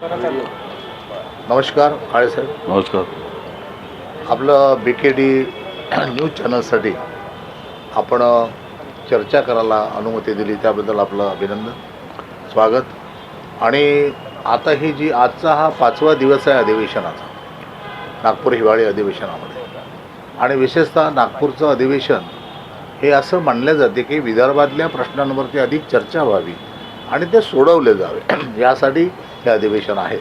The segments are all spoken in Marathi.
नमस्कार काळे साहेब. नमस्कार. आपलं BKD न्यूज चॅनलसाठी आपण चर्चा करायला अनुमती दिली त्याबद्दल आपलं अभिनंदन, स्वागत. आणि आता ही जी आजचा हा 5वा दिवस आहे अधिवेशनाचा, नागपूर हिवाळी अधिवेशनामध्ये, आणि विशेषतः नागपूरचं अधिवेशन हे असं मानलं जाते की विदर्भातल्या प्रश्नांवरती अधिक चर्चा व्हावी आणि ते सोडवले जावे यासाठी हे अधिवेशन आहे.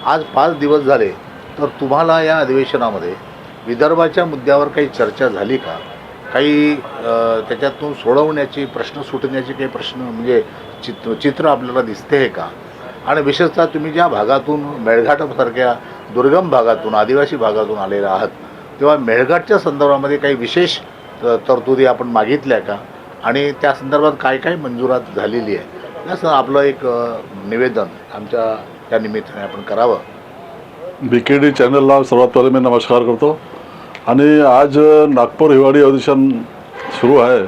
आज 5 दिवस झाले, तर तुम्हाला या अधिवेशनामध्ये विदर्भाच्या मुद्द्यावर काही चर्चा झाली का? काही त्याच्यातून सोडवण्याची, प्रश्न सुटण्याची काही प्रश्न म्हणजे चित्र आपल्याला दिसते आहे का? आणि विशेषतः तुम्ही ज्या भागातून मेळघाटसारख्या दुर्गम भागातून, आदिवासी भागातून आलेले आहात, तेव्हा मेळघाटच्या संदर्भामध्ये काही विशेष तरतुदी आपण मागितल्या का? आणि त्या संदर्भात काय काय मंजुरात झालेली आहे, याचं आपलं एक निवेदन आमच्या त्या निमित्ताने आपण करावं. BKD चॅनलला सर्वात पहिले मी नमस्कार करतो. आणि आज नागपूर हिवाळी अधिवेशन सुरू आहे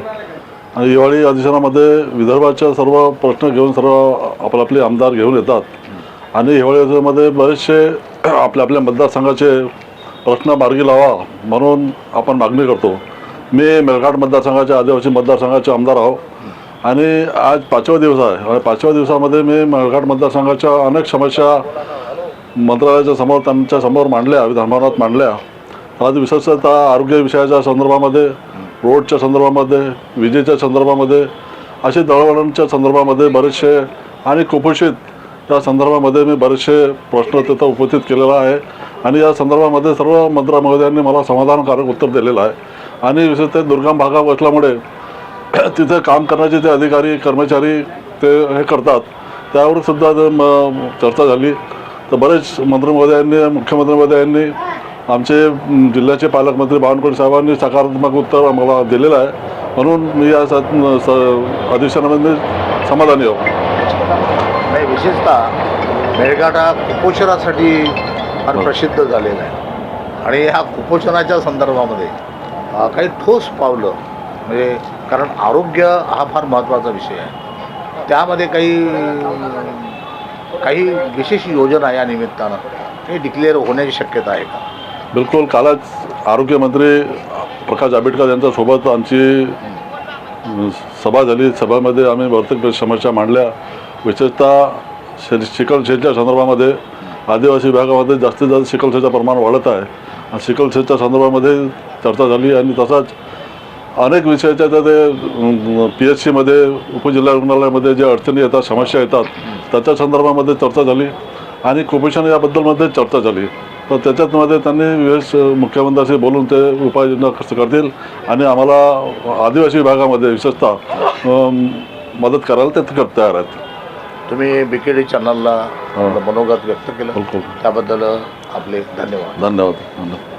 आणि हिवाळी अधिवेशनामध्ये विदर्भाच्या सर्व प्रश्न घेऊन सर्व आपले आमदार घेऊन येतात आणि हिवाळी अधिवेशनामध्ये बरेचसे आपल्या मतदारसंघाचे प्रश्न मार्गी लावा म्हणून आपण मागणी करतो. मी मेळघाट मतदारसंघाच्या, आदिवासी मतदारसंघाचे आमदार आहो आणि आज 5वा दिवस आहे आणि 5व्या दिवसामध्ये मी मेळघाट मतदारसंघाच्या अनेक समस्या मंत्रालयाच्या समोर, त्यांच्या समोर मांडल्या, विधानभवनात मांडल्या. आज विशेषतः आरोग्य विषयाच्या संदर्भामध्ये, रोडच्या संदर्भामध्ये, विजेच्या संदर्भामध्ये, असे दळणवळणाच्या संदर्भामध्ये बरेचसे, आणि कुपोषित या संदर्भामध्ये मी बरेचसे प्रश्न तिथं उपस्थित केलेला आहे. आणि या संदर्भामध्ये सर्व मंत्री महोदयांनी मला समाधानकारक उत्तर दिलेलं आहे. आणि विशेषतः दुर्गम भागात असल्यामुळे तिथे काम करण्याचे ते अधिकारी, कर्मचारी ते हे करतात, त्यावर सुद्धा चर्चा झाली. तर बरेच मंत्री महोदयांनी, मुख्यमंत्री महोदयांनी, आमचे जिल्ह्याचे पालकमंत्री बावनकुळे साहेबांनी सकारात्मक उत्तर आम्हाला दिलेलं आहे. म्हणून मी या अधिवेशनामध्ये समाधानी आहो. नाही, विशेषतः मेळघाट हा कुपोषणासाठी फार प्रसिद्ध झालेला आहे आणि ह्या कुपोषणाच्या संदर्भामध्ये काही ठोस पावलं, म्हणजे कारण आरोग्य हा फार महत्त्वाचा विषय आहे, त्यामध्ये काही विशेष योजना या निमित्तानं काही डिक्लेअर होण्याची शक्यता आहे का? बिलकुल. कालच आरोग्यमंत्री प्रकाश आंबेडकर यांच्यासोबत आमची सभा झाली. सभामध्ये आम्ही बहुतेक समस्या मांडल्या. विशेषतः सिकलसेलच्या संदर्भामध्ये आदिवासी भागामध्ये जास्तीत जास्त सिकलसेलचं प्रमाण वाढत आहे आणि सिकलसेलच्या संदर्भामध्ये चर्चा झाली. आणि तसाच अनेक विषयाच्या ते PHCमध्ये, उपजिल्हा रुग्णालयामध्ये ज्या अडचणी येतात, समस्या येतात, त्याच्या संदर्भामध्ये चर्चा झाली. आणि कुपोषण याबद्दलमध्ये चर्चा झाली. तर त्याच्यातमध्ये त्यांनी विशेष मुख्यमंत्र्यांशी बोलून ते उपाययोजना कसं करतील आणि आम्हाला आदिवासी भागामध्ये विशेषतः मदत करायला ते तयार आहेत. तुम्ही BKD चॅनलला मनोगत व्यक्त केलं, त्याबद्दल आपले धन्यवाद. धन्यवाद.